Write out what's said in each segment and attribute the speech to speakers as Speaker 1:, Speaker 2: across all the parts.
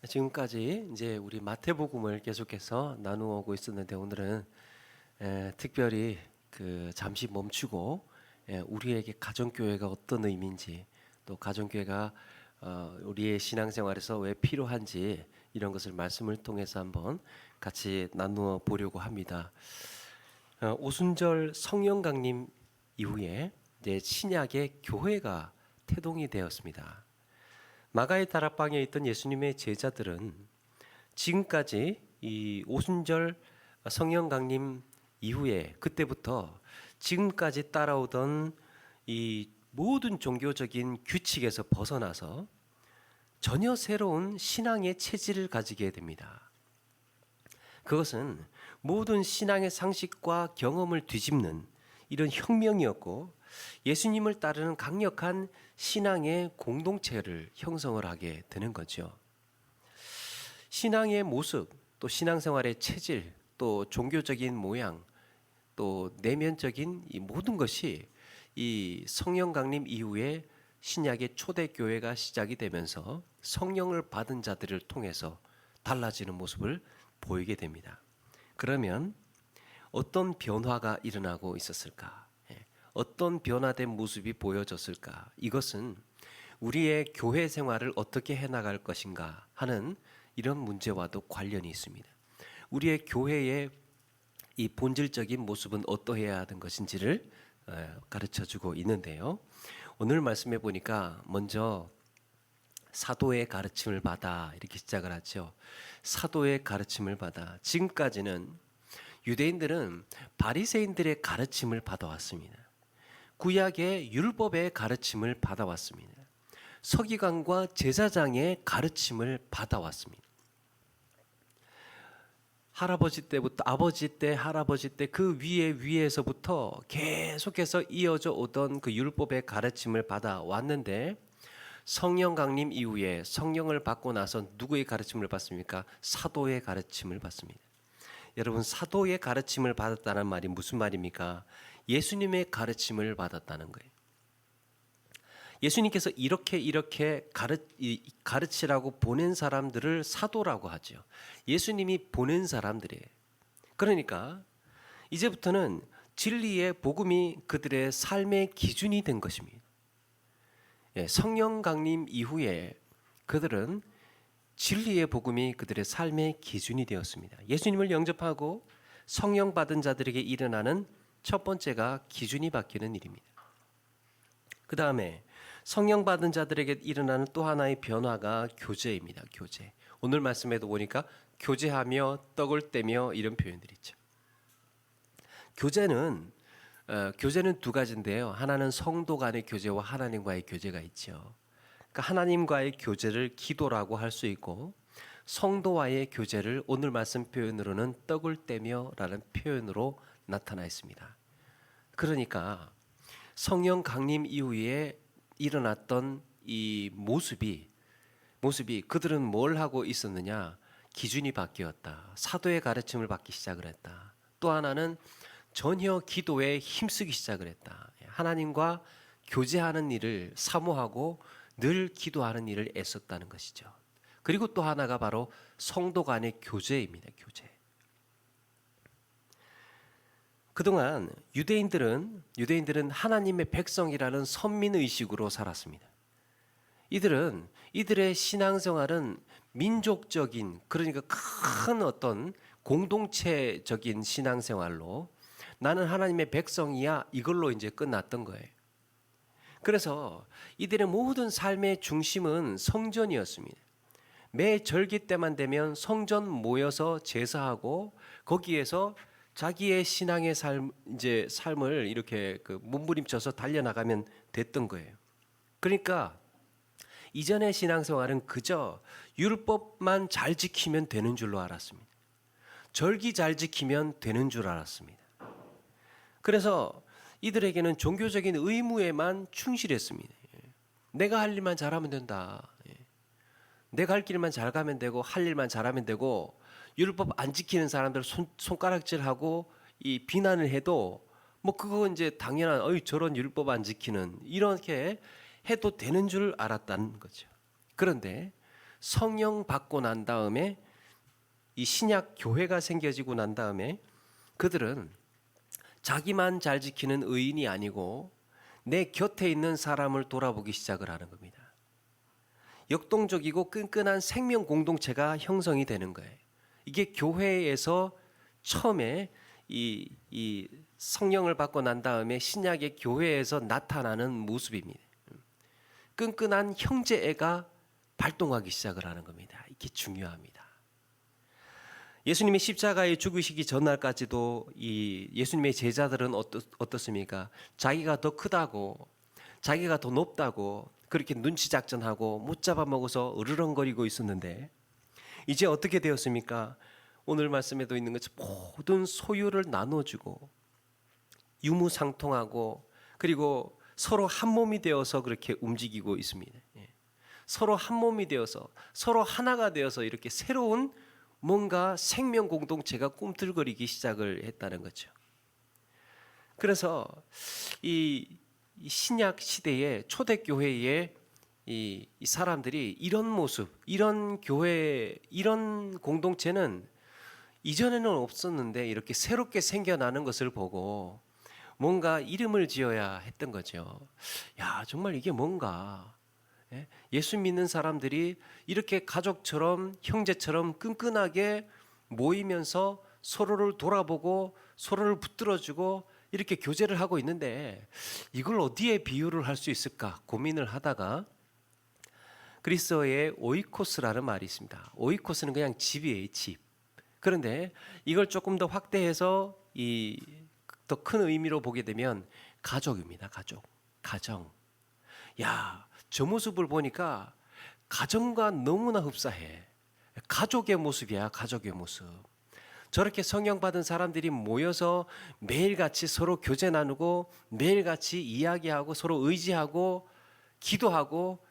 Speaker 1: 지금까지 이제 우리 마태복음을 계속해서 나누어 오고 있었는데 오늘은 특별히 잠시 멈추고 우리에게 가정교회가 어떤 의미인지 또 가정교회가 우리의 신앙생활에서 왜 필요한지 이런 것을 말씀을 통해서 한번 같이 나누어 보려고 합니다. 오순절 성령 강림 이후에 이제 신약의 교회가 태동이 되었습니다. 마가의 다락방에 있던 예수님의 제자들은 지금까지 이 오순절 성령 강림 이후에 그때부터 지금까지 따라오던 이 모든 종교적인 규칙에서 벗어나서 전혀 새로운 신앙의 체질을 가지게 됩니다. 그것은 모든 신앙의 상식과 경험을 뒤집는 이런 혁명이었고 예수님을 따르는 강력한 신앙의 공동체를 형성을 하게 되는 거죠. 신앙의 모습, 또 신앙생활의 체질, 또 종교적인 모양, 또 내면적인 이 모든 것이 이 성령 강림 이후에 신약의 초대교회가 시작이 되면서 성령을 받은 자들을 통해서 달라지는 모습을 보이게 됩니다. 그러면 어떤 변화가 일어나고 있었을까? 어떤 변화된 모습이 보여졌을까? 이것은 우리의 교회 생활을 어떻게 해나갈 것인가 하는 이런 문제와도 관련이 있습니다. 우리의 교회의 이 본질적인 모습은 어떠해야 하는 것인지를 가르쳐주고 있는데요. 오늘 말씀해 보니까 먼저 사도의 가르침을 받아 이렇게 시작을 하죠. 사도의 가르침을 받아. 지금까지는 유대인들은 바리새인들의 가르침을 받아왔습니다. 구약의 율법의 가르침을 받아왔습니다. 서기관과 제사장의 가르침을 받아왔습니다. 할아버지 때부터 아버지 때 할아버지 때 그 위에서부터 계속해서 이어져 오던 그 율법의 가르침을 받아왔는데 성령 강림 이후에 성령을 받고 나서 누구의 가르침을 받습니까? 사도의 가르침을 받습니다. 여러분, 사도의 가르침을 받았다는 말이 무슨 말입니까? 예수님의 가르침을 받았다는 거예요. 예수님께서 이렇게 가르치라고 보낸 사람들을 사도라고 하죠. 예수님이 보낸 사람들이에요. 그러니까 이제부터는 진리의 복음이 그들의 삶의 기준이 된 것입니다. 성령 강림 이후에 그들은 진리의 복음이 그들의 삶의 기준이 되었습니다. 예수님을 영접하고 성령 받은 자들에게 일어나는 첫 번째가 기준이 바뀌는 일입니다. 그 다음에 성령 받은 자들에게 일어나는 또 하나의 변화가 교제입니다. 교제. 오늘 말씀에도 보니까 교제하며 떡을 떼며 이런 표현들이 있죠. 교제는 두 가지인데요. 하나는 성도 간의 교제와 하나님과의 교제가 있죠. 그러니까 하나님과의 교제를 기도라고 할 수 있고 성도와의 교제를 오늘 말씀 표현으로는 떡을 떼며라는 표현으로 나타나 있습니다. 그러니까 성령 강림 이후에 일어났던 이 모습이 그들은 뭘 하고 있었느냐? 기준이 바뀌었다. 사도의 가르침을 받기 시작을 했다. 또 하나는 전혀 기도에 힘쓰기 시작을 했다. 하나님과 교제하는 일을 사모하고 늘 기도하는 일을 애썼다는 것이죠. 그리고 또 하나가 바로 성도 간의 교제입니다. 교제. 그동안 유대인들은 하나님의 백성이라는 선민의식으로 살았습니다. 이들은 이들의 신앙생활은 민족적인, 그러니까 큰 어떤 공동체적인 신앙생활로 나는 하나님의 백성이야 이걸로 이제 끝났던 거예요. 그래서 이들의 모든 삶의 중심은 성전이었습니다. 매 절기 때만 되면 성전 모여서 제사하고 거기에서 자기의 신앙의 삶을 이렇게 몸부림쳐서 달려나가면 됐던 거예요. 그러니까 이전의 신앙생활은 그저 율법만 잘 지키면 되는 줄로 알았습니다. 절기 잘 지키면 되는 줄 알았습니다. 그래서 이들에게는 종교적인 의무에만 충실했습니다. 내가 할 일만 잘하면 된다. 내가 할 길만 잘 가면 되고 할 일만 잘하면 되고 율법 안 지키는 사람들 손가락질하고 이 비난을 해도 뭐 그거 이제 당연한 저런 율법 안 지키는 이렇게 해도 되는 줄 알았다는 거죠. 그런데 성령 받고 난 다음에 이 신약 교회가 생겨지고 난 다음에 그들은 자기만 잘 지키는 의인이 아니고 내 곁에 있는 사람을 돌아보기 시작을 하는 겁니다. 역동적이고 끈끈한 생명 공동체가 형성이 되는 거예요. 이게 교회에서 처음에 이 성령을 받고 난 다음에 신약의 교회에서 나타나는 모습입니다. 끈끈한 형제애가 발동하기 시작을 하는 겁니다. 이게 중요합니다. 예수님이 십자가에 죽으시기 전날까지도 이 예수님의 제자들은 어떻습니까? 자기가 더 크다고, 자기가 더 높다고 그렇게 눈치 작전하고 못 잡아먹어서 으르렁거리고 있었는데 이제 어떻게 되었습니까? 오늘 말씀에도 있는 것처럼 모든 소유를 나눠주고 유무상통하고 그리고 서로 한 몸이 되어서 그렇게 움직이고 있습니다. 서로 한 몸이 되어서 서로 하나가 되어서 이렇게 새로운 뭔가 생명 공동체가 꿈틀거리기 시작을 했다는 거죠. 그래서 이 신약 시대의 초대교회의 이 사람들이 이런 모습, 이런 교회, 이런 공동체는 이전에는 없었는데 이렇게 새롭게 생겨나는 것을 보고 뭔가 이름을 지어야 했던 거죠. 야, 정말 이게 뭔가 예수 믿는 사람들이 이렇게 가족처럼 형제처럼 끈끈하게 모이면서 서로를 돌아보고 서로를 붙들어주고 이렇게 교제를 하고 있는데 이걸 어디에 비유를 할 수 있을까 고민을 하다가 그리스어에 오이코스라는 말이 있습니다. 오이코스는 그냥 집이에요, 집. 그런데 이걸 조금 더 확대해서 더 큰 의미로 보게 되면 가족입니다. 가정. 야, 저 모습을 보니까 가정과 너무나 흡사해. 가족의 모습이야, 가족의 모습. 저렇게 성령 받은 사람들이 모여서 매일같이 서로 교제 나누고 매일같이 이야기하고 서로 의지하고 기도하고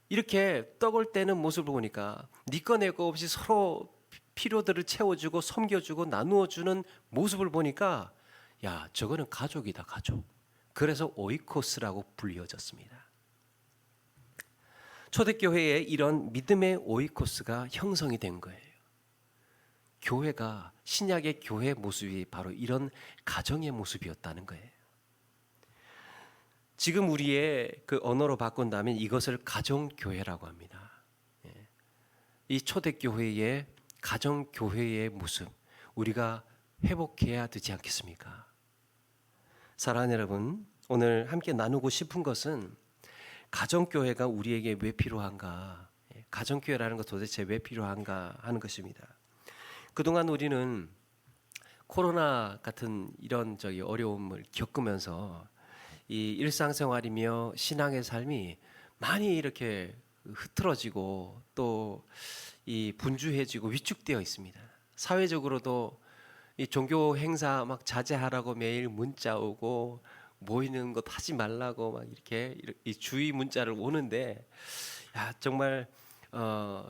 Speaker 1: 이렇게 떡을 떼는 모습을 보니까 네 거 내 거 없이 서로 필요들을 채워주고 섬겨주고 나누어주는 모습을 보니까 야, 저거는 가족이다, 가족. 그래서 오이코스라고 불려졌습니다. 초대교회에 이런 믿음의 오이코스가 형성이 된 거예요. 교회가 신약의 교회 모습이 바로 이런 가정의 모습이었다는 거예요. 지금 우리의 그 언어로 바꾼다면 이것을 가정교회라고 합니다. 이 초대교회의 가정교회의 모습 우리가 회복해야 되지 않겠습니까? 사랑하는 여러분, 오늘 함께 나누고 싶은 것은 가정교회가 우리에게 왜 필요한가? 가정교회라는 것 도대체 왜 필요한가 하는 것입니다. 그동안 우리는 코로나 같은 이런 어려움을 겪으면서 이 일상생활이며 신앙의 삶이 많이 이렇게 흐트러지고 또 이 분주해지고 위축되어 있습니다. 사회적으로도 이 종교 행사 막 자제하라고 매일 문자 오고 모이는 것 하지 말라고 막 이렇게 이 주의 문자를 오는데 야, 정말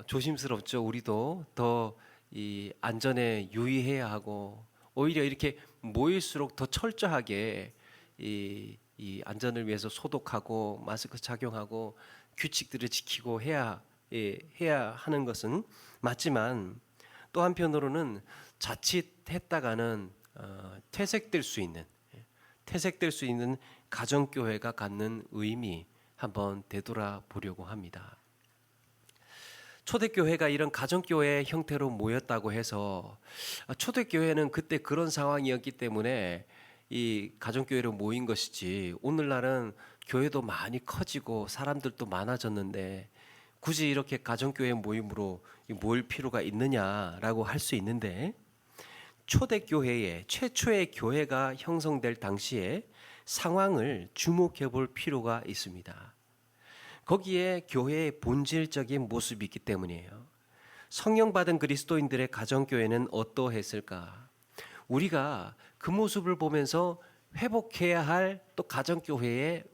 Speaker 1: 조심스럽죠. 우리도 더 이 안전에 유의해야 하고 오히려 이렇게 모일수록 더 철저하게 이 안전을 위해서 소독하고 마스크 착용하고 규칙들을 지키고 해야 하는 것은 맞지만 또 한편으로는 자칫했다가는 퇴색될 수 있는 가정교회가 갖는 의미 한번 되돌아보려고 합니다. 초대교회가 이런 가정교회 형태로 모였다고 해서 초대교회는 그때 그런 상황이었기 때문에 이 가정교회로 모인 것이지 오늘날은 교회도 많이 커지고 사람들도 많아졌는데 굳이 이렇게 가정교회 모임으로 모일 필요가 있느냐라고 할 수 있는데 초대교회의 최초의 교회가 형성될 당시에 상황을 주목해 볼 필요가 있습니다. 거기에 교회의 본질적인 모습이 있기 때문이에요. 성령 받은 그리스도인들의 가정교회는 어떠했을까? 우리가 그 모습을 보면서 회복해야 할 또 가정교회의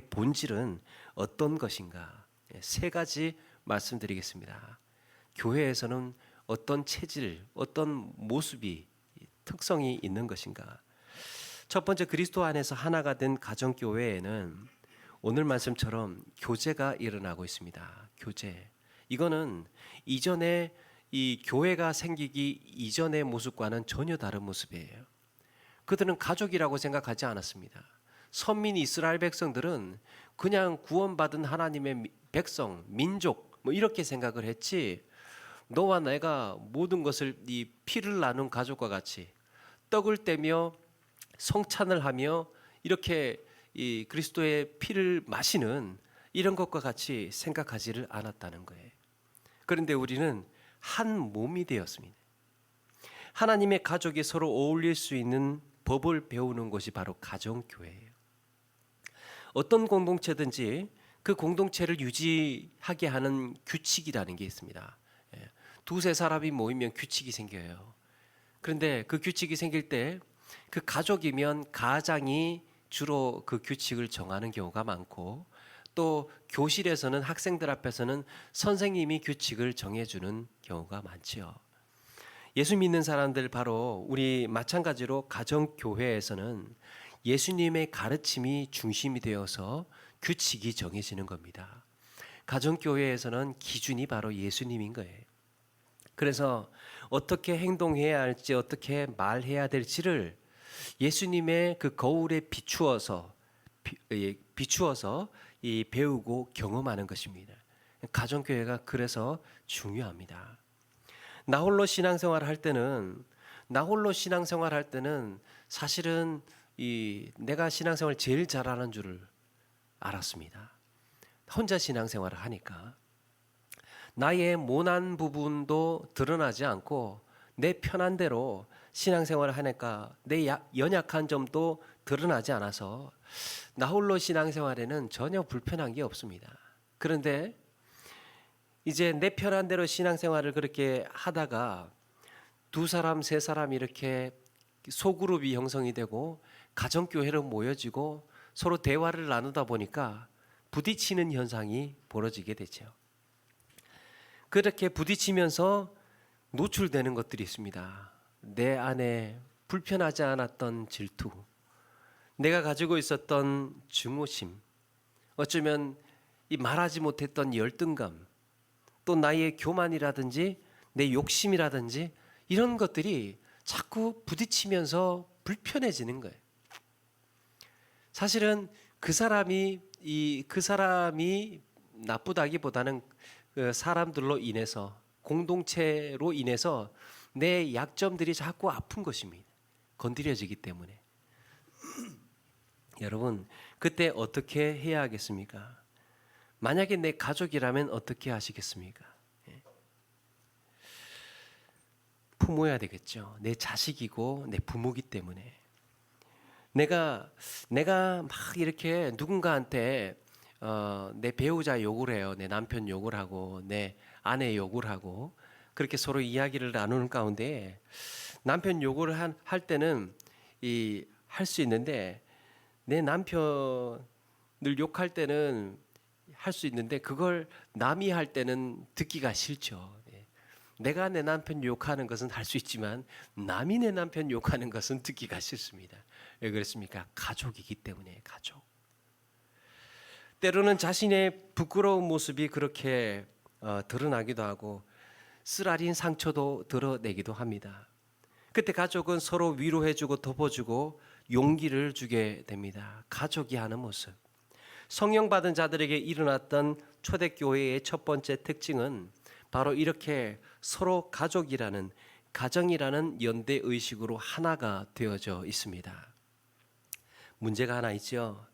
Speaker 1: 본질은 어떤 것인가? 세 가지 말씀드리겠습니다. 교회에서는 어떤 체질, 어떤 모습이 특성이 있는 것인가? 첫 번째, 그리스도 안에서 하나가 된 가정교회에는 오늘 말씀처럼 교제가 일어나고 있습니다. 교제. 이거는 이전에 이 교회가 생기기 이전의 모습과는 전혀 다른 모습이에요. 그들은 가족이라고 생각하지 않았습니다. 선민 이스라엘 백성들은 그냥 구원받은 하나님의 백성, 민족 뭐 이렇게 생각을 했지, 너와 내가 모든 것을 이 피를 나눈 가족과 같이 떡을 떼며 성찬을 하며 이렇게 이 그리스도의 피를 마시는 이런 것과 같이 생각하지를 않았다는 거예요. 그런데 우리는 한 몸이 되었습니다. 하나님의 가족이 서로 어울릴 수 있는 법을 배우는 곳이 바로 가정교회예요. 어떤 공동체든지 그 공동체를 유지하게 하는 규칙이라는 게 있습니다. 두세 사람이 모이면 규칙이 생겨요. 그런데 그 규칙이 생길 때 그 가족이면 가장이 주로 그 규칙을 정하는 경우가 많고, 또 교실에서는 학생들 앞에서는 선생님이 규칙을 정해주는 경우가 많지요. 예수 믿는 사람들, 바로 우리 마찬가지로 가정교회에서는 예수님의 가르침이 중심이 되어서 규칙이 정해지는 겁니다. 가정교회에서는 기준이 바로 예수님인 거예요. 그래서 어떻게 행동해야 할지, 어떻게 말해야 될지를 예수님의 그 거울에 비추어서 이 배우고 경험하는 것입니다. 가정교회가 그래서 중요합니다. 나 홀로 신앙생활을 할 때는 사실은 내가 신앙생활 제일 잘하는 줄을 알았습니다. 혼자 신앙생활을 하니까 나의 모난 부분도 드러나지 않고 내 편한 대로 신앙생활을 하니까 내 연약한 점도 드러나지 않아서 나 홀로 신앙생활에는 전혀 불편한 게 없습니다. 그런데 이제 내 편한 대로 신앙생활을 그렇게 하다가 두 사람, 세 사람 이렇게 소그룹이 형성이 되고 가정교회로 모여지고 서로 대화를 나누다 보니까 부딪히는 현상이 벌어지게 되죠. 그렇게 부딪히면서 노출되는 것들이 있습니다. 내 안에 불편하지 않았던 질투, 내가 가지고 있었던 증오심, 어쩌면 이 말하지 못했던 열등감, 또 나의 교만이라든지 내 욕심이라든지 이런 것들이 자꾸 부딪히면서 불편해지는 거예요. 사실은 그 사람이 나쁘다기보다는 그 사람들로 인해서, 공동체로 인해서 내 약점들이 자꾸 아픈 것입니다. 건드려지기 때문에. 여러분, 그때 어떻게 해야 하겠습니까? 만약에 내 가족이라면 어떻게 하시겠습니까? 품어야 되겠죠. 내 자식이고 내 부모기 때문에. 내가 막 이렇게 누군가한테 내 배우자 욕을 해요. 내 남편 욕을 하고 내 아내 욕을 하고 그렇게 서로 이야기를 나누는 가운데 남편 욕을 할 때는 할 수 있는데, 내 남편을 욕할 때는 할 수 있는데 그걸 남이 할 때는 듣기가 싫죠. 내가 내 남편 욕하는 것은 할 수 있지만 남이 내 남편 욕하는 것은 듣기가 싫습니다. 왜 그렇습니까? 가족이기 때문에. 가족. 때로는 자신의 부끄러운 모습이 그렇게 드러나기도 하고 쓰라린 상처도 드러내기도 합니다. 그때 가족은 서로 위로해주고 덮어주고 용기를 주게 됩니다. 가족이 하는 모습. 성령 받은 자들에게 일어났던 초대교회의 첫 번째 특징은 바로 이렇게 서로 가족이라는, 가정이라는 연대 의식으로 하나가 되어져 있습니다. 문제가 하나 있죠.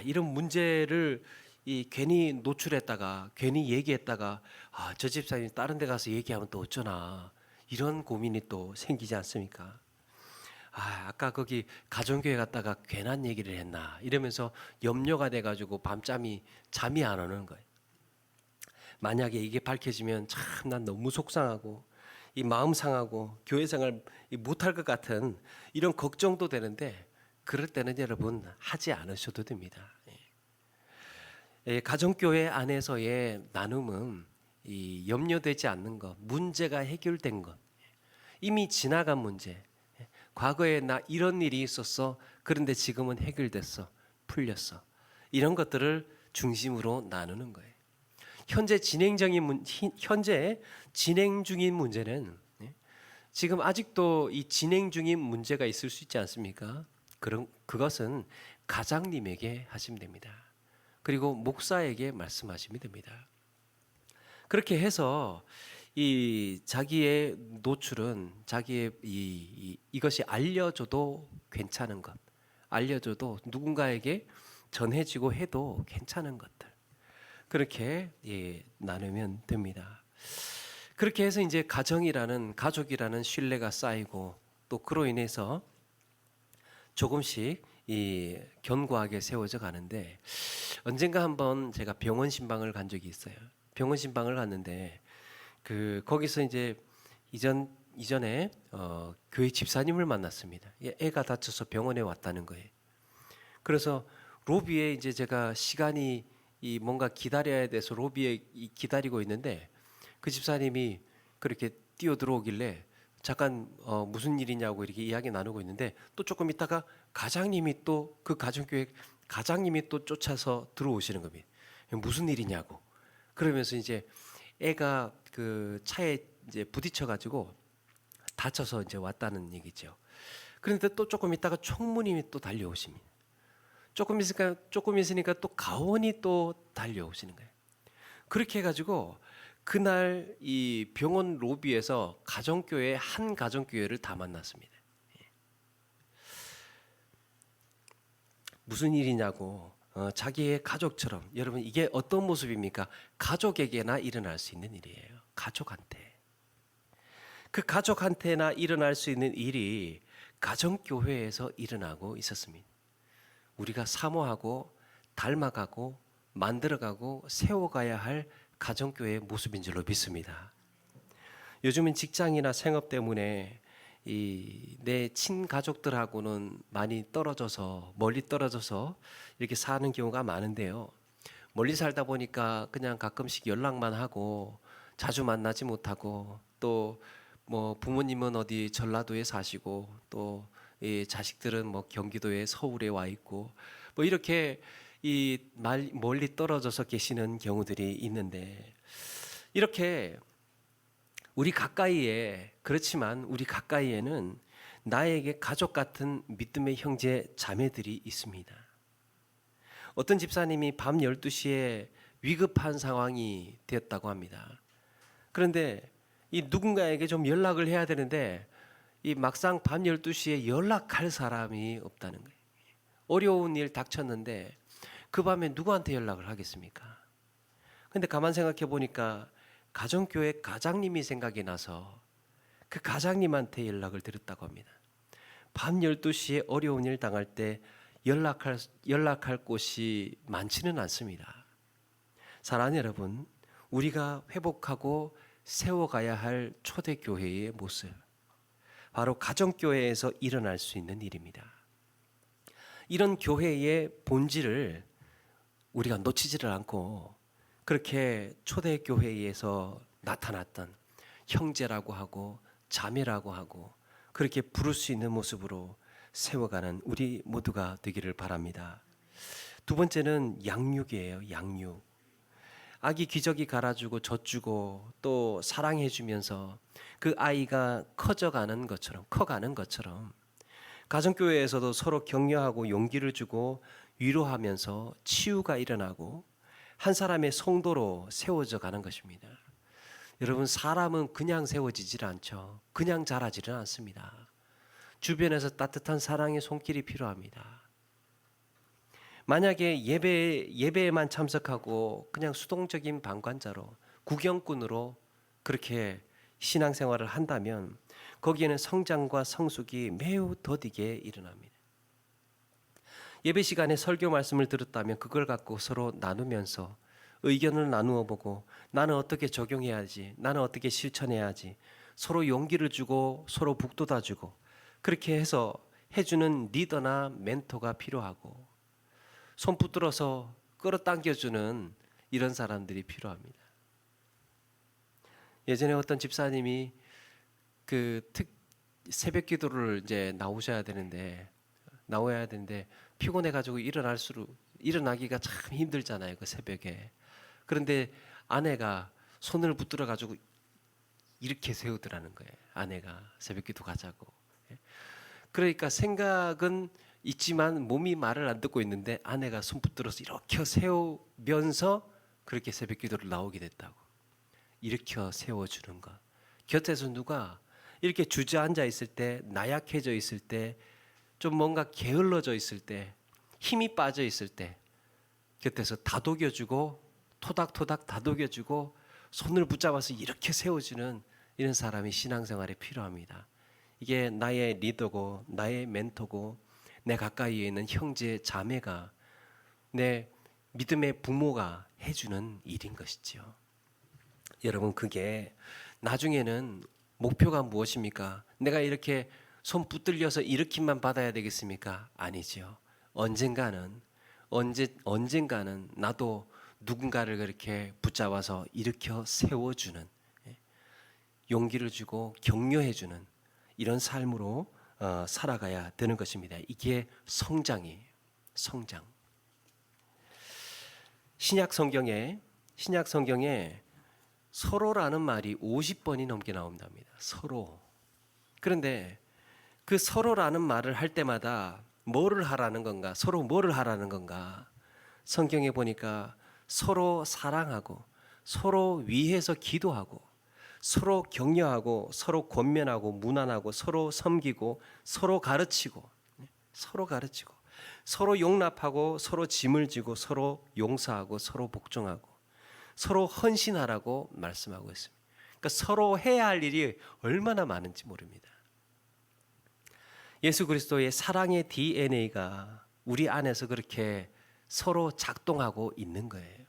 Speaker 1: 이런 문제를 괜히 노출했다가, 괜히 얘기했다가 저 집사님이 다른 데 가서 얘기하면 또 어쩌나, 이런 고민이 또 생기지 않습니까? 아까 거기 가정교회 갔다가 괜한 얘기를 했나 이러면서 염려가 돼가지고 잠이 안 오는 거예요. 만약에 이게 밝혀지면 참 난 너무 속상하고 이 마음 상하고 교회 생활 못할 것 같은 이런 걱정도 되는데, 그럴 때는 여러분 하지 않으셔도 됩니다. 가정교회 안에서의 나눔은 염려되지 않는 것, 문제가 해결된 것, 이미 지나간 문제, 과거에 나 이런 일이 있었어, 그런데 지금은 해결됐어, 풀렸어, 이런 것들을 중심으로 나누는 거예요. 현재 진행 중인 문제는 지금 아직도 이 진행 중인 문제가 있을 수 있지 않습니까? 그것은 가장님에게 하시면 됩니다. 그리고 목사에게 말씀하시면 됩니다. 그렇게 해서 이 자기의 노출은 자기의 이것이 알려져도 괜찮은 것, 알려져도 누군가에게 전해지고 해도 괜찮은 것들 그렇게 나누면 됩니다. 그렇게 해서 이제 가족이라는 신뢰가 쌓이고 또 그로 인해서 조금씩 견고하게 세워져 가는데 언젠가 한번 제가 병원 신방을 간 적이 있어요. 병원 신방을 갔는데 거기서 이제 이전에 교회 집사님을 만났습니다. 애가 다쳐서 병원에 왔다는 거예요. 그래서 로비에 이제 제가 시간이 뭔가 기다려야 돼서 로비에 기다리고 있는데 그 집사님이 그렇게 뛰어 들어오길래 잠깐 무슨 일이냐고 이렇게 이야기 나누고 있는데 또 조금 있다가 가장님이 또 그 가정교회 가장님이 또 쫓아서 들어오시는 겁니다. 무슨 일이냐고. 그러면서 이제 애가 그 차에 이제 부딪혀 가지고 다쳐서 이제 왔다는 얘기죠. 그런데 또 조금 있다가 총무님이 또 달려오십니다. 조금 있으니까 또 가원이 또 달려오시는 거예요. 그렇게 해가지고 그날 이 병원 로비에서 한 가정교회를 다 만났습니다. 무슨 일이냐고 자기의 가족처럼. 여러분 이게 어떤 모습입니까? 가족에게나 일어날 수 있는 일이에요. 그 가족한테나 일어날 수 있는 일이 가정교회에서 일어나고 있었습니다. 우리가 사모하고 닮아가고 만들어가고 세워가야 할 가정교회의 모습인 줄로 믿습니다. 요즘은 직장이나 생업 때문에 내 친가족들하고는 많이 멀리 떨어져서 이렇게 사는 경우가 많은데요. 멀리 살다 보니까 그냥 가끔씩 연락만 하고 자주 만나지 못하고 또 뭐 부모님은 어디 전라도에 사시고 또 자식들은 뭐 경기도에 서울에 와 있고 뭐 이렇게 멀리 떨어져서 계시는 경우들이 있는데 이렇게 그렇지만 우리 가까이에는 나에게 가족 같은 믿음의 형제 자매들이 있습니다. 어떤 집사님이 밤 12시에 위급한 상황이 되었다고 합니다. 그런데 이 누군가에게 좀 연락을 해야 되는데 막상 밤 12시에 연락할 사람이 없다는 거예요. 어려운 일 닥쳤는데 그 밤에 누구한테 연락을 하겠습니까? 근데 가만 생각해 보니까 가정교회 가장님이 생각이 나서 그 가장님한테 연락을 드렸다고 합니다. 밤 12시에 어려운 일 당할 때 연락할 곳이 많지는 않습니다. 사랑하는 여러분, 우리가 회복하고 세워가야 할 초대교회의 모습, 바로 가정교회에서 일어날 수 있는 일입니다. 이런 교회의 본질을 우리가 놓치지를 않고 그렇게 초대교회에서 나타났던 형제라고 하고 자매라고 하고 그렇게 부를 수 있는 모습으로 세워가는 우리 모두가 되기를 바랍니다. 두 번째는 양육이에요. 양육. 아기 기저귀 갈아주고 젖주고 또 사랑해주면서 그 아이가 커가는 것처럼 가정교회에서도 서로 격려하고 용기를 주고 위로하면서 치유가 일어나고 한 사람의 성도로 세워져 가는 것입니다. 여러분, 사람은 그냥 세워지질 않죠. 그냥 자라지는 않습니다. 주변에서 따뜻한 사랑의 손길이 필요합니다. 만약에 예배에만 참석하고 그냥 수동적인 방관자로 구경꾼으로 그렇게 신앙생활을 한다면 거기에는 성장과 성숙이 매우 더디게 일어납니다. 예배 시간에 설교 말씀을 들었다면 그걸 갖고 서로 나누면서 의견을 나누어 보고 나는 어떻게 적용해야지, 나는 어떻게 실천해야지, 서로 용기를 주고 서로 북돋아 주고 그렇게 해서 해주는 리더나 멘토가 필요하고 손 붙들어서 끌어당겨주는 이런 사람들이 필요합니다. 예전에 어떤 집사님이 새벽 기도를 이제 나와야 되는데 피곤해 가지고 일어나기가 참 힘들잖아요. 그 새벽에. 그런데 아내가 손을 붙들어 가지고 이렇게 세우더라는 거예요. 아내가 새벽기도 가자고. 그러니까 생각은 있지만 몸이 말을 안 듣고 있는데 아내가 손 붙들어서 이렇게 세우면서 그렇게 새벽기도를 나오게 됐다고. 일으켜 세워주는 것. 곁에서 누가 이렇게 주저앉아 있을 때, 나약해져 있을 때, 좀 뭔가 게을러져 있을 때, 힘이 빠져 있을 때 곁에서 다독여주고 토닥토닥 다독여주고 손을 붙잡아서 이렇게 세워주는 이런 사람이 신앙생활에 필요합니다. 이게 나의 리더고 나의 멘토고 내 가까이에 있는 형제 자매가 내 믿음의 부모가 해주는 일인 것이죠. 여러분, 그게 나중에는 목표가 무엇입니까? 내가 이렇게 손 붙들려서 일으킴만 받아야 되겠습니까? 아니죠. 언젠가는 나도 누군가를 그렇게 붙잡아서 일으켜 세워주는, 용기를 주고 격려해주는 이런 삶으로 살아가야 되는 것입니다. 이게 성장이에요. 성장. 신약 성경에 서로라는 말이 50번이 넘게 나온답니다. 서로. 그런데 그 서로라는 말을 할 때마다 뭐를 하라는 건가? 서로 뭐를 하라는 건가? 성경에 보니까 서로 사랑하고 서로 위해서 기도하고 서로 격려하고 서로 권면하고 문안하고 서로 섬기고 서로 가르치고 서로 용납하고 서로 짐을 지고 서로 용서하고 서로 복종하고 서로 헌신하라고 말씀하고 있습니다. 그러니까 서로 해야 할 일이 얼마나 많은지 모릅니다. 예수 그리스도의 사랑의 DNA가 우리 안에서 그렇게 서로 작동하고 있는 거예요.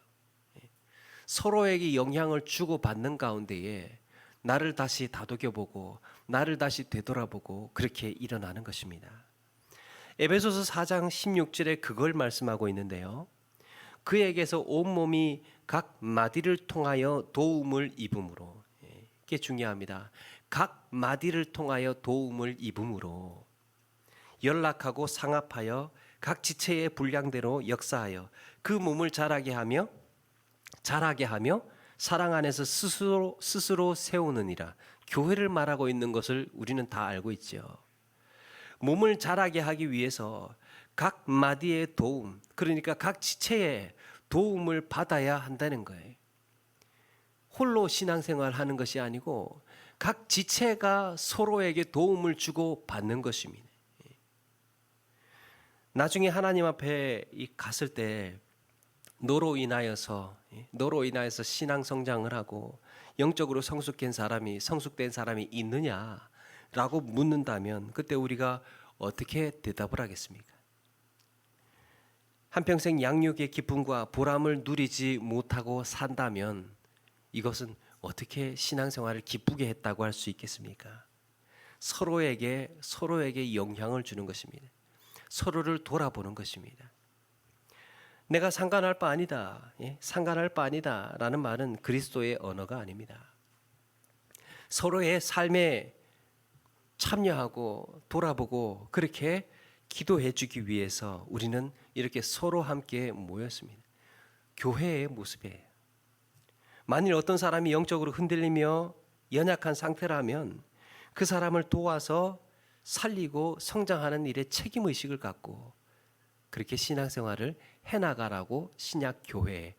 Speaker 1: 서로에게 영향을 주고받는 가운데에 나를 다시 다독여보고 나를 다시 되돌아보고 그렇게 일어나는 것입니다. 에베소서 4장 16절에 그걸 말씀하고 있는데요. 그에게서 온몸이 각 마디를 통하여 도움을 입음으로, 이게 중요합니다. 각 마디를 통하여 도움을 입음으로 연락하고 상합하여 각 지체의 분량대로 역사하여 그 몸을 자라게 하며 사랑 안에서 스스로 세우느니라. 교회를 말하고 있는 것을 우리는 다 알고 있죠. 몸을 자라게 하기 위해서 각 마디의 도움, 그러니까 각 지체의 도움을 받아야 한다는 거예요. 홀로 신앙생활 하는 것이 아니고 각 지체가 서로에게 도움을 주고 받는 것입니다. 나중에 하나님 앞에 갔을 때 너로 인하여서 신앙 성장을 하고 영적으로 성숙된 사람이 있느냐라고 묻는다면 그때 우리가 어떻게 대답을 하겠습니까? 한평생 양육의 기쁨과 보람을 누리지 못하고 산다면 이것은 어떻게 신앙생활을 기쁘게 했다고 할 수 있겠습니까? 서로에게 영향을 주는 것입니다. 서로를 돌아보는 것입니다. 내가 상관할 바 아니다. 상관할 바 아니다 라는 말은 그리스도의 언어가 아닙니다. 서로의 삶에 참여하고 돌아보고 그렇게 기도해 주기 위해서 우리는 이렇게 서로 함께 모였습니다. 교회의 모습이에요. 만일 어떤 사람이 영적으로 흔들리며 연약한 상태라면 그 사람을 도와서 살리고 성장하는 일에 책임의식을 갖고 그렇게 신앙생활을 해나가라고 신약 교회에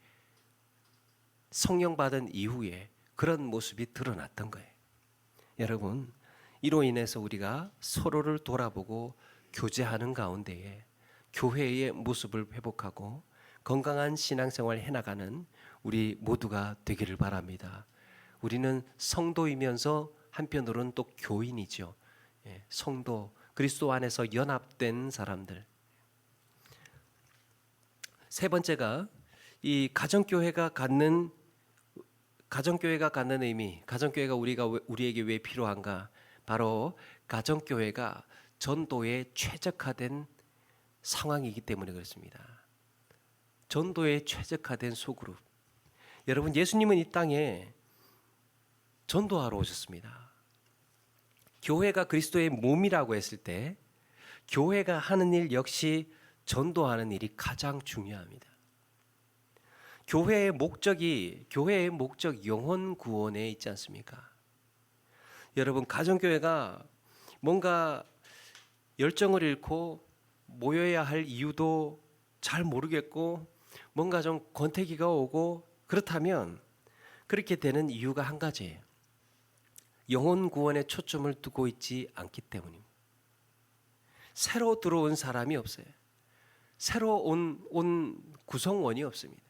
Speaker 1: 성령 받은 이후에 그런 모습이 드러났던 거예요. 여러분, 이로 인해서 우리가 서로를 돌아보고 교제하는 가운데에 교회의 모습을 회복하고 건강한 신앙생활을 해나가는 우리 모두가 되기를 바랍니다. 우리는 성도이면서 한편으로는 또 교인이죠. 성도, 그리스도 안에서 연합된 사람들. 세 번째가 이 가정교회가 갖는 의미, 가정교회가 우리에게 왜 필요한가? 바로 가정교회가 전도에 최적화된 상황이기 때문에 그렇습니다. 전도에 최적화된 소그룹. 여러분, 예수님은 이 땅에 전도하러 오셨습니다. 교회가 그리스도의 몸이라고 했을 때 교회가 하는 일 역시 전도하는 일이 가장 중요합니다. 교회의 목적 영혼 구원에 있지 않습니까? 여러분, 가정교회가 뭔가 열정을 잃고 모여야 할 이유도 잘 모르겠고 뭔가 좀 권태기가 오고 그렇다면 그렇게 되는 이유가 한 가지예요. 영혼 구원에 초점을 두고 있지 않기 때문입니다. 새로 들어온 사람이 없어요. 새로 온 구성원이 없습니다.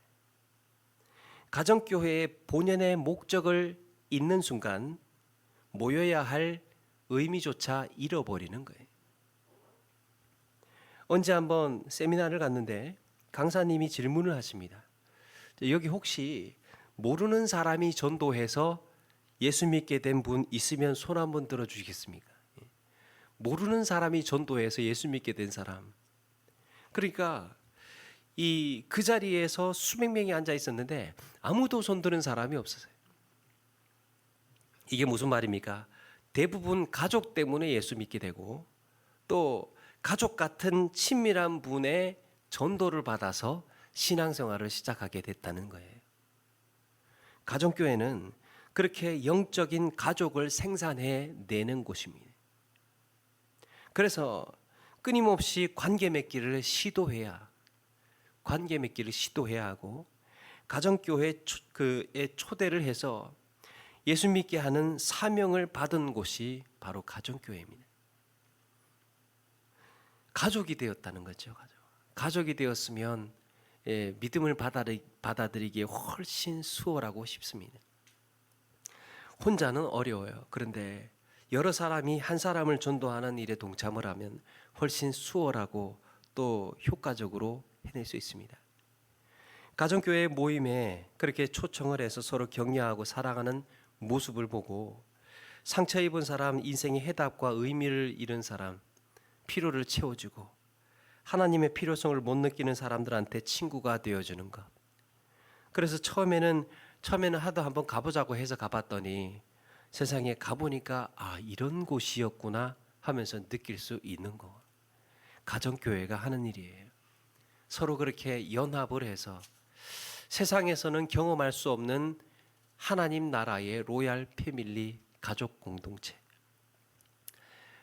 Speaker 1: 가정교회의 본연의 목적을 잊는 순간 모여야 할 의미조차 잃어버리는 거예요. 언제 한번 세미나를 갔는데 강사님이 질문을 하십니다. 여기 혹시 모르는 사람이 전도해서 예수 믿게 된 분 있으면 손 한번 들어주시겠습니까? 모르는 사람이 전도해서 예수 믿게 된 사람. 그러니까 그 자리에서 수백 명이 앉아 있었는데 아무도 손 드는 사람이 없었어요. 이게 무슨 말입니까? 대부분 가족 때문에 예수 믿게 되고 또 가족 같은 친밀한 분의 전도를 받아서 신앙생활을 시작하게 됐다는 거예요. 가정교회는 그렇게 영적인 가족을 생산해 내는 곳입니다. 그래서 끊임없이 관계 맺기를 시도해야 하고 가정교회에 초대를 해서 예수 믿게 하는 사명을 받은 곳이 바로 가정교회입니다. 가족이 되었다는 거죠. 가족이 되었으면 믿음을 받아들이기에 훨씬 수월하고 쉽습니다. 혼자는 어려워요. 그런데 여러 사람이 한 사람을 전도하는 일에 동참을 하면 훨씬 수월하고 또 효과적으로 해낼 수 있습니다. 가정교회 모임에 그렇게 초청을 해서 서로 격려하고 사랑하는 모습을 보고 상처 입은 사람, 인생의 해답과 의미를 잃은 사람, 필요를 채워주고 하나님의 필요성을 못 느끼는 사람들한테 친구가 되어주는 것. 그래서 처음에는 하도 한번 가보자고 해서 가봤더니 세상에 가보니까 이런 곳이었구나 하면서 느낄 수 있는 거. 가정교회가 하는 일이에요. 서로 그렇게 연합을 해서 세상에서는 경험할 수 없는 하나님 나라의 로얄 패밀리 가족 공동체.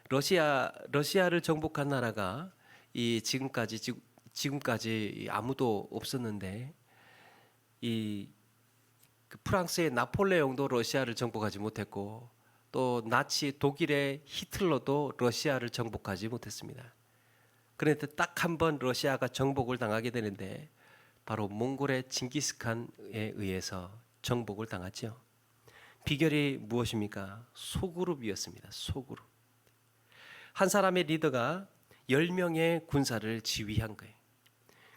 Speaker 1: 러시아를 정복한 나라가 지금까지 아무도 없었는데 프랑스의 나폴레옹도 러시아를 정복하지 못했고 또 나치 독일의 히틀러도 러시아를 정복하지 못했습니다. 그런데 딱 한 번 러시아가 정복을 당하게 되는데 바로 몽골의 징기스칸에 의해서 정복을 당하죠. 비결이 무엇입니까? 소그룹이었습니다. 소그룹. 한 사람의 리더가 10명의 군사를 지휘한 거예요.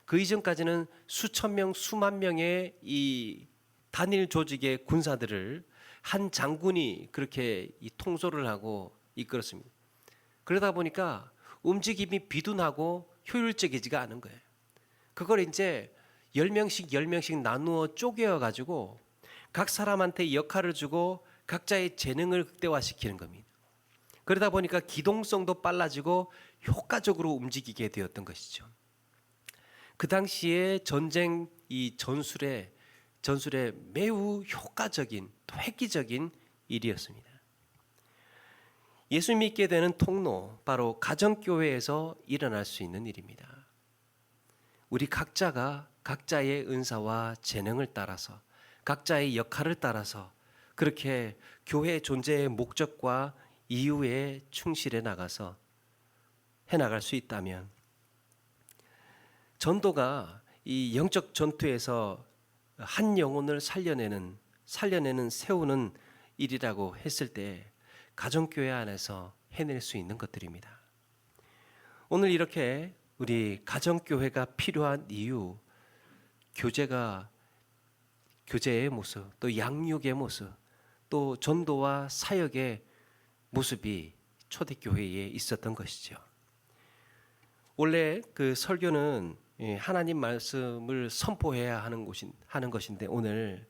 Speaker 1: 그 이전까지는 수천 명, 수만 명의 이 단일 조직의 군사들을 한 장군이 그렇게 통솔을 하고 이끌었습니다. 그러다 보니까 움직임이 비둔하고 효율적이지가 않은 거예요. 그걸 이제 10명씩 나누어 쪼개어 가지고 각 사람한테 역할을 주고 각자의 재능을 극대화시키는 겁니다. 그러다 보니까 기동성도 빨라지고 효과적으로 움직이게 되었던 것이죠. 그 당시에 전쟁 전술에 매우 효과적인 또 획기적인 일이었습니다. 예수 믿게 되는 통로, 바로 가정교회에서 일어날 수 있는 일입니다. 우리 각자가 각자의 은사와 재능을 따라서 각자의 역할을 따라서 그렇게 교회 존재의 목적과 이유에 충실해 나가서 해나갈 수 있다면 전도가 이 영적 전투에서 한 영혼을 살려내는 세우는 일이라고 했을 때 가정교회 안에서 해낼 수 있는 것들입니다. 오늘 이렇게 우리 가정교회가 필요한 이유, 교제의 모습, 또 양육의 모습, 또 전도와 사역의 모습이 초대교회에 있었던 것이죠. 원래 그 설교는 하나님 말씀을 선포해야 하는 것인데 오늘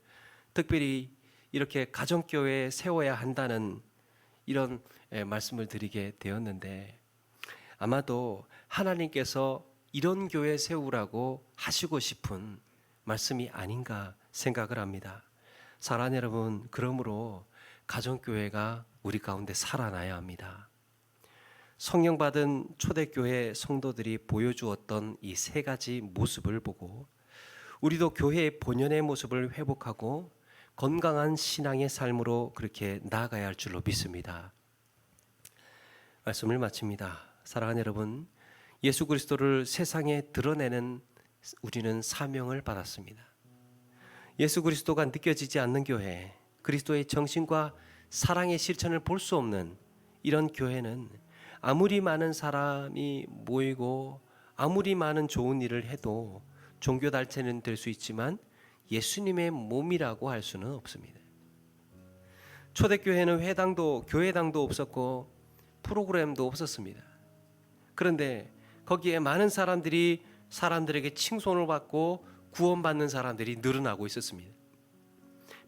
Speaker 1: 특별히 이렇게 가정교회에 세워야 한다는 이런 말씀을 드리게 되었는데 아마도 하나님께서 이런 교회 세우라고 하시고 싶은 말씀이 아닌가 생각을 합니다. 사랑하는 여러분, 그러므로 가정교회가 우리 가운데 살아나야 합니다. 성령 받은 초대교회 성도들이 보여주었던 이 세 가지 모습을 보고 우리도 교회의 본연의 모습을 회복하고 건강한 신앙의 삶으로 그렇게 나아가야 할 줄로 믿습니다. 말씀을 마칩니다. 사랑하는 여러분, 예수 그리스도를 세상에 드러내는 우리는 사명을 받았습니다. 예수 그리스도가 느껴지지 않는 교회, 그리스도의 정신과 사랑의 실천을 볼 수 없는 이런 교회는 아무리 많은 사람이 모이고 아무리 많은 좋은 일을 해도 종교 단체는 될 수 있지만 예수님의 몸이라고 할 수는 없습니다. 초대교회는 회당도 교회당도 없었고 프로그램도 없었습니다. 그런데 거기에 많은 사람들에게 칭송을 받고 구원받는 사람들이 늘어나고 있었습니다.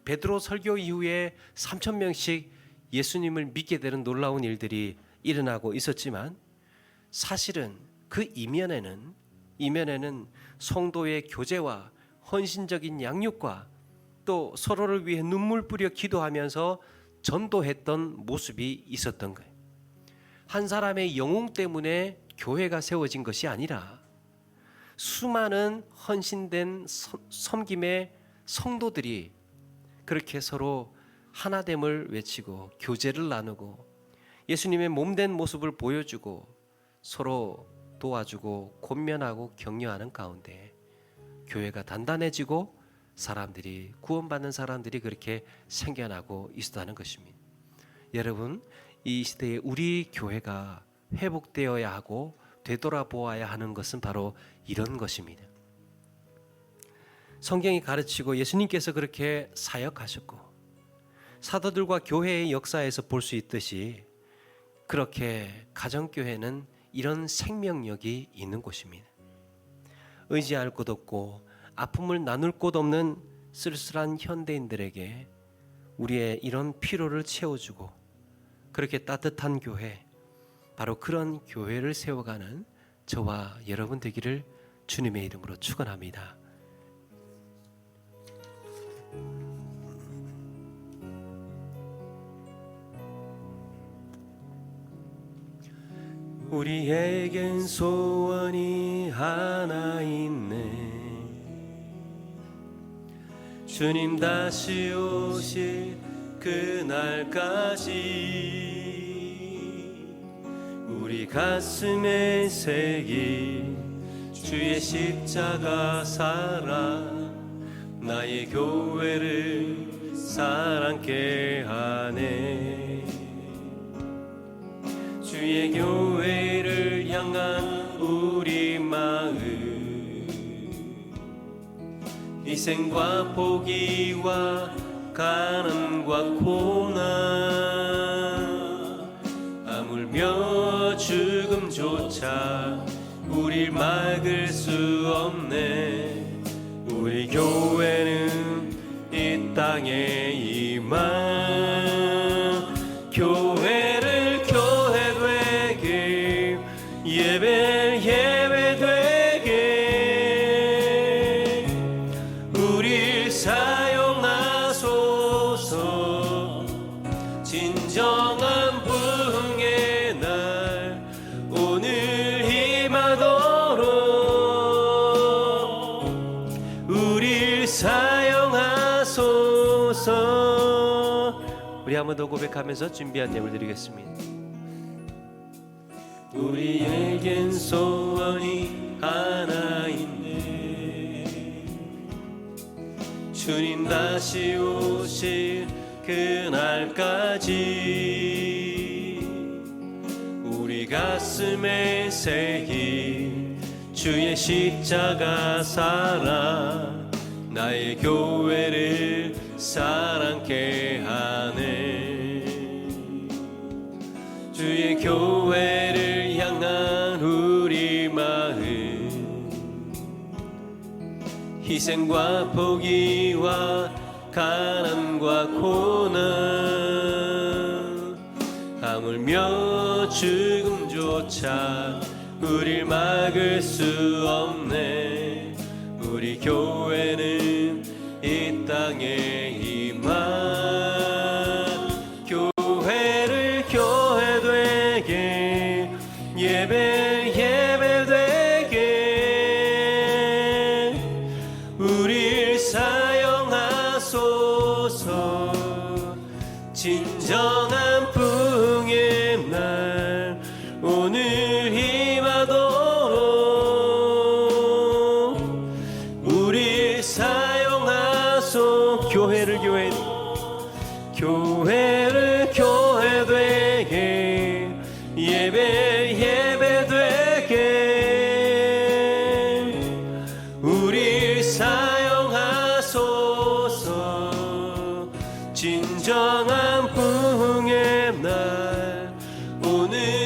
Speaker 1: 베드로 설교 이후에 3,000명씩 예수님을 믿게 되는 놀라운 일들이 일어나고 있었지만 사실은 그 이면에는 성도의 교제와 헌신적인 양육과 또 서로를 위해 눈물 뿌려 기도하면서 전도했던 모습이 있었던 거예요. 한 사람의 영웅 때문에 교회가 세워진 것이 아니라 수많은 헌신된 섬김의 성도들이 그렇게 서로 하나됨을 외치고 교제를 나누고 예수님의 몸된 모습을 보여주고 서로 도와주고 권면하고 격려하는 가운데 교회가 단단해지고 사람들이 구원받는 사람들이 그렇게 생겨나고 있다는 것입니다. 여러분, 이 시대에 우리 교회가 회복되어야 하고 되돌아보아야 하는 것은 바로 이런 것입니다. 성경이 가르치고 예수님께서 그렇게 사역하셨고 사도들과 교회의 역사에서 볼 수 있듯이 그렇게 가정교회는 이런 생명력이 있는 곳입니다. 의지할 곳 없고 아픔을 나눌 곳 없는 쓸쓸한 현대인들에게 우리의 이런 피로를 채워주고 그렇게 따뜻한 교회, 바로 그런 교회를 세워가는 저와 여러분 되기를 주님의 이름으로 축원합니다. 우리에겐 소원이 하나 있네. 주님 다시 오실 그날까지 우리 가슴에 새긴 주의 십자가 사랑, 나의 교회를 사랑케 하네. 주의 교회를 향한 우리 마음, 희생과 포기와 가난과 고난, 아물며 죽음조차 우릴 막을 수 없네. 우리 교회는 이 땅에 임한 교회를 교회 되게, 예배 되게 우릴 사용하소서. 진정한 부흥의 날 오늘 임하도록 우릴 사용하소서. 우리 한 번 더 고백하면서 준비한 예물 드리겠습니다. 우리에겐 소원이 하나 있네. 주님 다시 오실 그날까지 우리 가슴에 새긴 주의 십자가 사랑, 나의 교회를 사랑케 하네. 주의 교회를 향한 우리 마음, 희생과 포기와 가난과 고난, 하물며 죽음조차 우릴 막을 수 없네. 우리 교회는 진정한 부흥의 날 오늘 임하도록 우리 사용하소. 교회를 교회 되게 예배 되게 우리 사용하소서. 진정한 부흥의 날 오늘